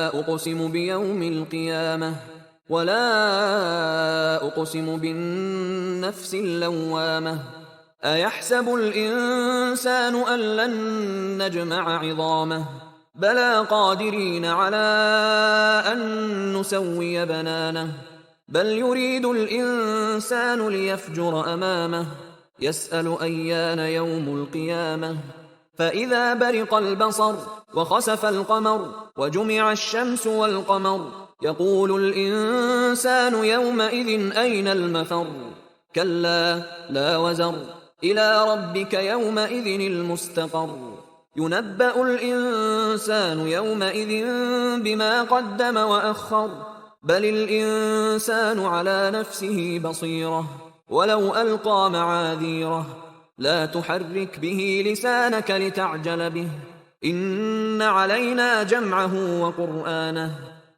أقسم بيوم القيامة ولا أقسم بالنفس اللوامة أيحسب الإنسان أن لن نجمع عظامه بلى قادرين على أن نسوي بنانه بل يريد الإنسان ليفجر أمامه يسأل أيان يوم القيامة فإذا برق البصر وخسف القمر وجمع الشمس والقمر يقول الإنسان يومئذ أين المفر كلا لا وزر إلى ربك يومئذ المستقر ينبأ الإنسان يومئذ بما قدم وأخر بل الإنسان على نفسه بصيرة ولو ألقى معاذيره لا تحرك به لسانك لتعجل به إن علينا جمعه وقرآنه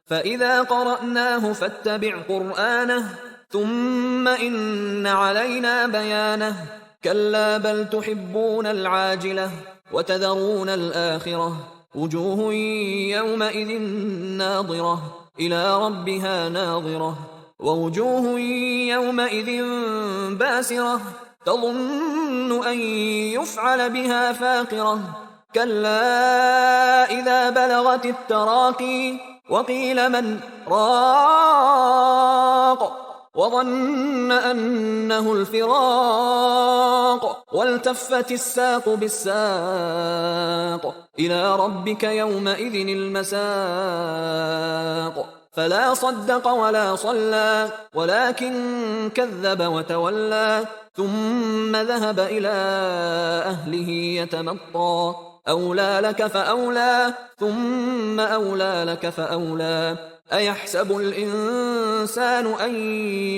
فإذا قرأناه فاتبع قرآنه ثم إن علينا بيانه كلا بل تحبون العاجلة وتذرون الآخرة وجوه يومئذ ناظرة إلى ربها ناظرة ووجوه يومئذ باسرة تظن أن يفعل بها فاقرة كلا إذا بلغت التراقي وقيل من راق وظن أنه الفراق والتفت الساق بالساق إلى ربك يومئذ المساق فلا صدق ولا صلى ولكن كذب وتولى ثم ذهب إلى أهله يتمطى أولى لك فأولى ثم أولى لك فأولى أيحسب الإنسان أن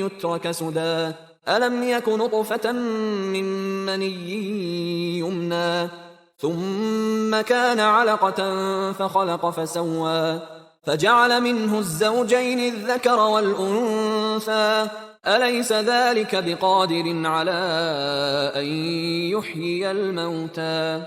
يترك سدى ألم يك نطفة من مني يمنى ثم كان علقة فخلق فسوى فجعل منه الزوجين الذكر والأنثى أليس ذلك بقادر على أن يحيي الموتى